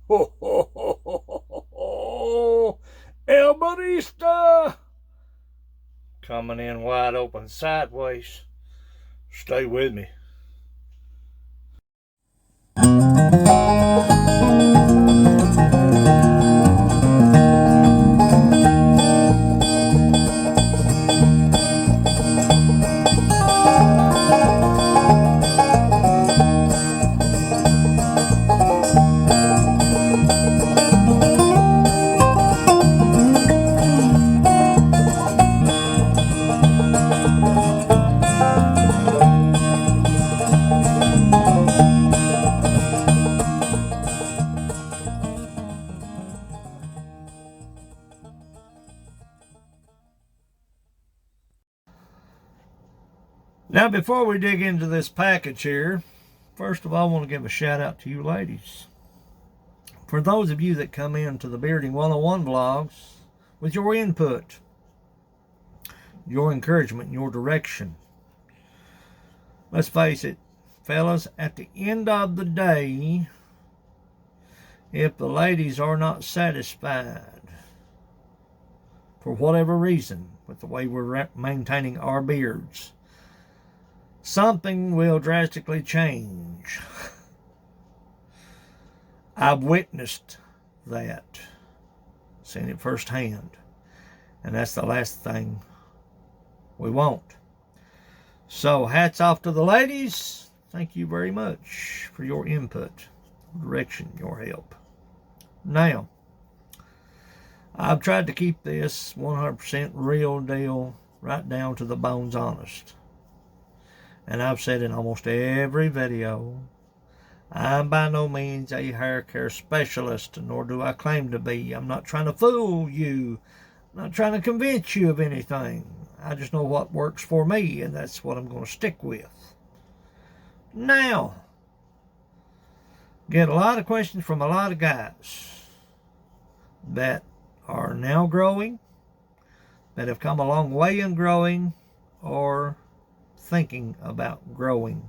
Ho, ho, ho, ho, ho, ho. El Barista! Coming in wide open sideways. Stay with me. Now, before we dig into this package here, first of all, I want to give a shout out to you ladies. For those of you that come into the Bearding 101 vlogs with your input, your encouragement, your direction. Let's face it, fellas, at the end of the day, if the ladies are not satisfied for whatever reason with the way we're maintaining our beards, something will drastically change. I've witnessed that, seen it firsthand, and that's the last thing we want. So hats off to the ladies. Thank you very much for your input, direction, your help. Now, I've tried to keep this 100% real deal, right down to the bones honest. And I've said in almost every video, I'm by no means a hair care specialist, nor do I claim to be. I'm not trying to fool you. I'm not trying to convince you of anything. I just know what works for me, and that's what I'm going to stick with. Now, get a lot of questions from a lot of guys that are now growing, that have come a long way in growing, or thinking about growing.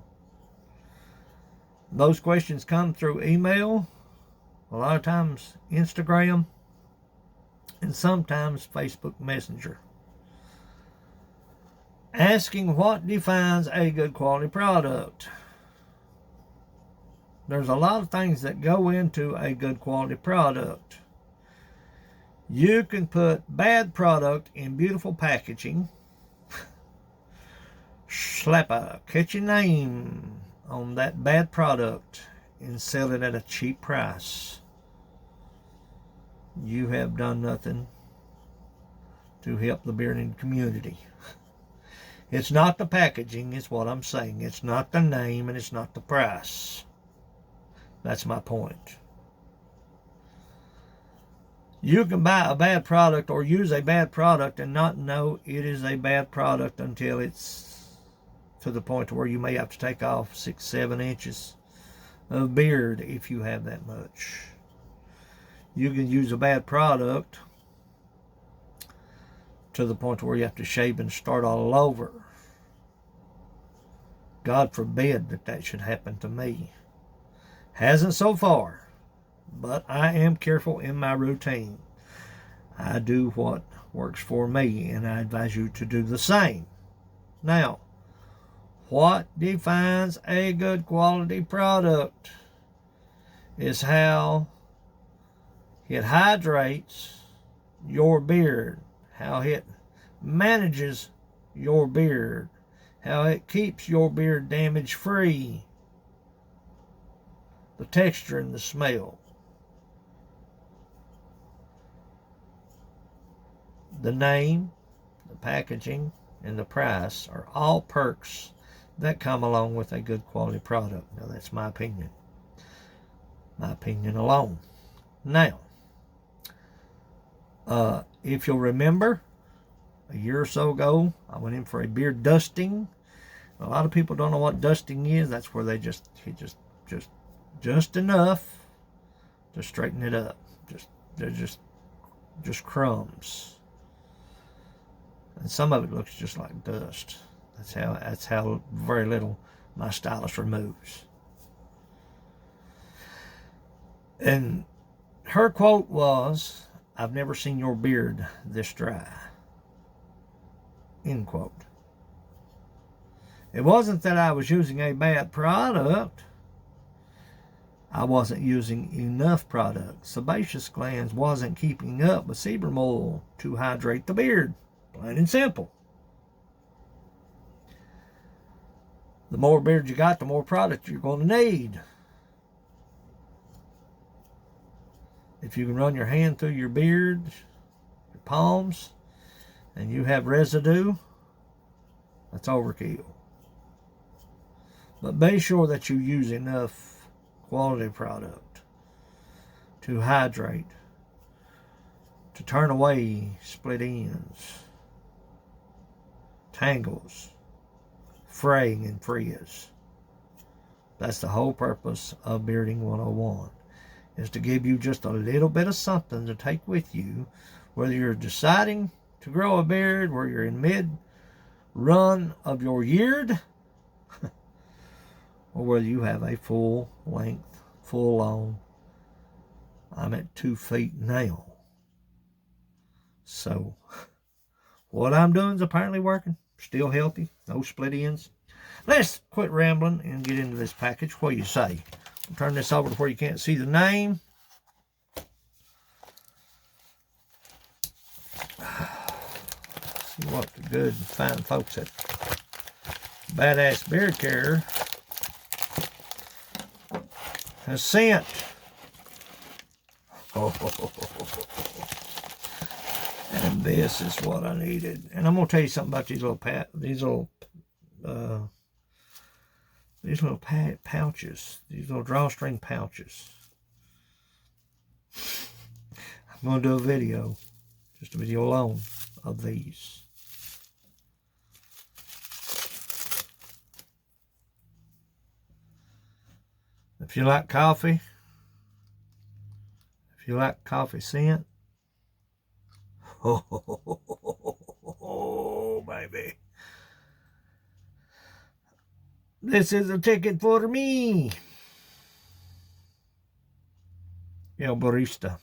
Those questions come through email, a lot of times Instagram, and sometimes Facebook Messenger, asking what defines a good quality product. There's a lot of things that go into a good quality product. You can put bad product in beautiful packaging, slap a catchy name on that bad product, and sell it at a cheap price. You have done nothing to help the bearding community. It's not the packaging, is what I'm saying. It's not the name, and it's not the price. That's my point. You can buy a bad product or use a bad product and not know it is a bad product until it's to the point where you may have to take off 6-7 inches of beard if you have that much. You can use a bad product to the point where you have to shave and start all over. God forbid that that should happen to me. Hasn't so far, but I am careful in my routine. I do what works for me, and I advise you to do the same. Now, what defines a good quality product is how it hydrates your beard, how it manages your beard, how it keeps your beard damage free, the texture and the smell. The name, the packaging, and the price are all perks that come along with a good quality product. Now, that's my opinion. My opinion alone. Now, if you'll remember, a year or so ago, I went in for a beard dusting. A lot of people don't know what dusting is. That's where they just enough to straighten it up. They're just crumbs. And some of it looks just like dust. That's how very little my stylist removes. And her quote was, "I've never seen your beard this dry." End quote. It wasn't that I was using a bad product. I wasn't using enough product. Sebaceous glands wasn't keeping up with sebum oil to hydrate the beard. Plain and simple. The more beard you got, the more product you're going to need. If you can run your hand through your beard, your palms, and you have residue, that's overkill. But be sure that you use enough quality product to hydrate, to turn away split ends, tangles, fraying and frizz. That's the whole purpose of Bearding 101, is to give you just a little bit of something to take with you, whether you're deciding to grow a beard, where you're in mid-run of your yeard, or whether you have a full length, full on. I'm at 2 feet now. So what I'm doing is apparently working. Still healthy, no split ends. Let's quit rambling and get into this package. What do you say? I'll turn this over to where you can't see the name. See what the good and fine folks at Badass Beard Care has sent. And this is what I needed. And I'm gonna tell you something about these little pouches, these little drawstring pouches. I'm gonna do a video, just a video alone of these. If you like coffee, if you like coffee scent, oh, baby. This is a ticket for me. El Barista.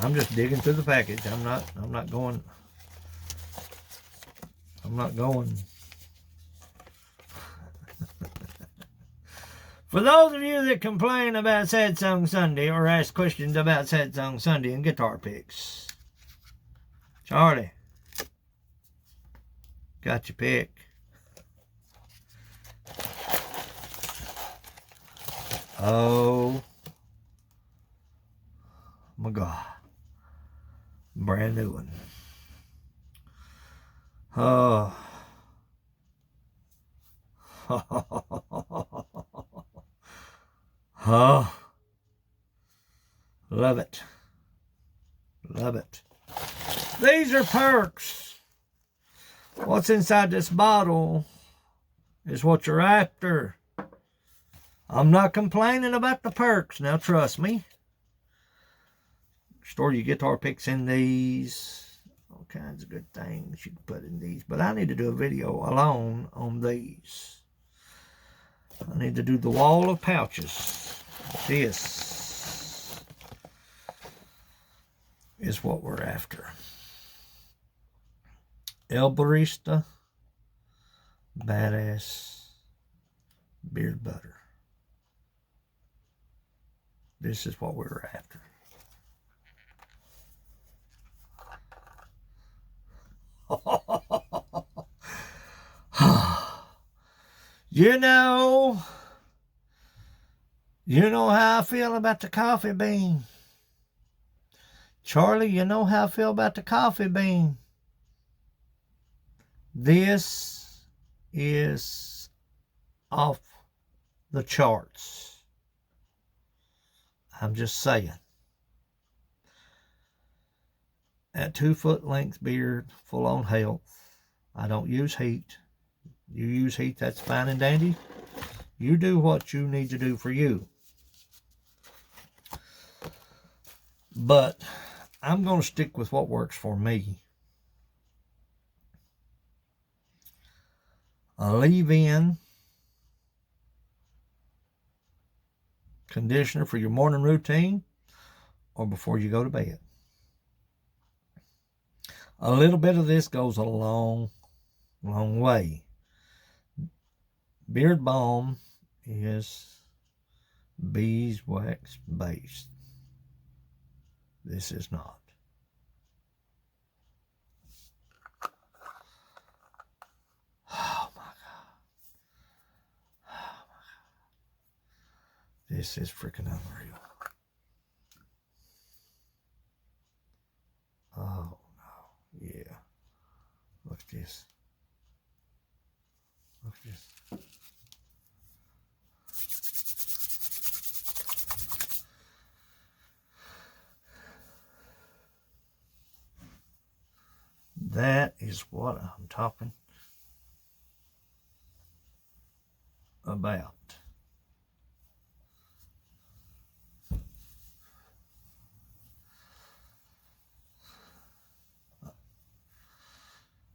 I'm just digging through the package. I'm not going. For those of you that complain about Sad Song Sunday or ask questions about Sad Song Sunday and guitar picks, Charlie, got your pick. Oh my God. Brand new one. Oh. Oh. Love it. Love it. These are perks. What's inside this bottle is what you're after. I'm not complaining about the perks. Now, trust me. Store your guitar picks in these. All kinds of good things you can put in these. But I need to do a video alone on these. I need to do the wall of pouches. This is what we're after. El Barista Badass Beard Butter. This is what we're after. You know how I feel about the coffee bean. Charlie, you know how I feel about the coffee bean. This is off the charts. I'm just saying. At 2 foot length beard, full on health. I don't use heat. You use heat, that's fine and dandy. You do what you need to do for you. But I'm going to stick with what works for me. A leave-in conditioner for your morning routine or before you go to bed. A little bit of this goes a long, long way. Beard balm is beeswax based. This is not. Oh my God. Oh my God. This is freaking unreal. Oh no. Yeah. Look at this. Look at this. That is what I'm talking about.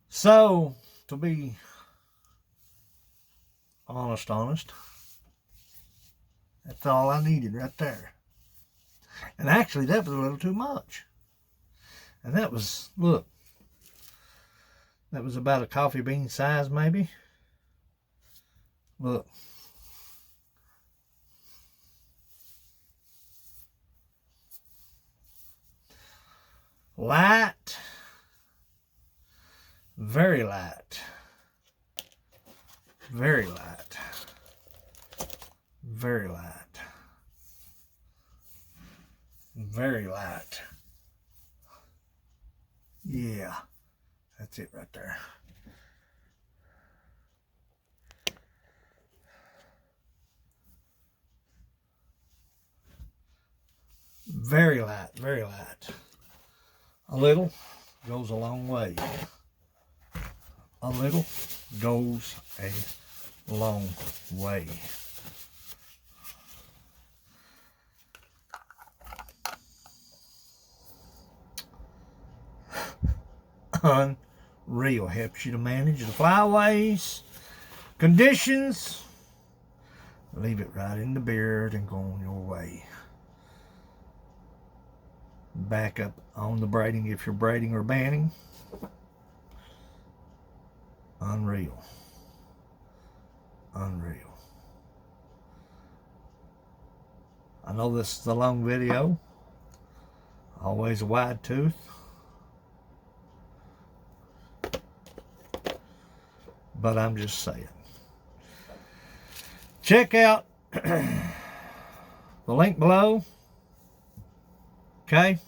So, to be honest, that's all I needed right there. And actually, that was a little too much. And that was, look, that was about a coffee bean size, maybe. Look. Light. Very light. Very light. Very light. Very light. Yeah. That's it right there. Very light, very light. A little goes a long way. A little goes a long way. Unreal. Helps you to manage the flyaways, conditions. Leave it right in the beard and go on your way. Back up on the braiding if you're braiding or banding. Unreal. Unreal. I know this is a long video. Always a wide tooth. But I'm just saying. Check out the link below. Okay?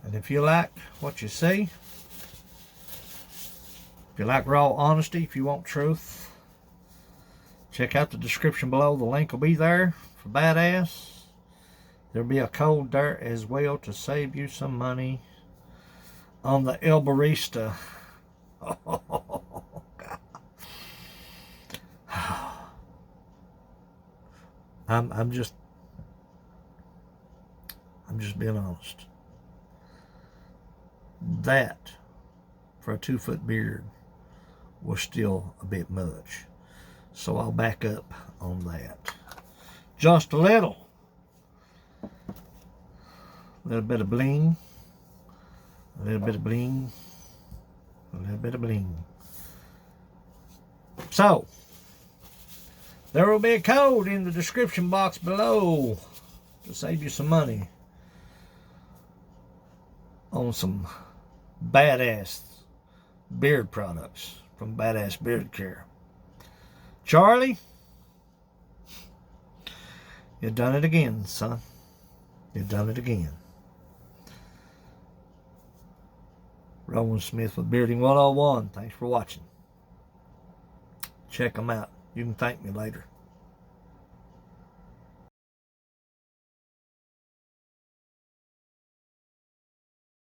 And if you like what you see, if you like raw honesty, if you want truth, check out the description below. The link will be there for Badass. There'll be a code there as well to save you some money on the El Barista. Oh, God. I'm just being honest. That, for a 2-foot beard, was still a bit much. So I'll back up on that. Just a little. A little bit of bling. A little bit of bling. A little bit of bling. So, there will be a code in the description box below to save you some money on some Badass beard products from Badass Beard Care. Charlie, you done it again, son. You done it again. Roland Smith with Bearding 101. Thanks for watching. Check them out. You can thank me later.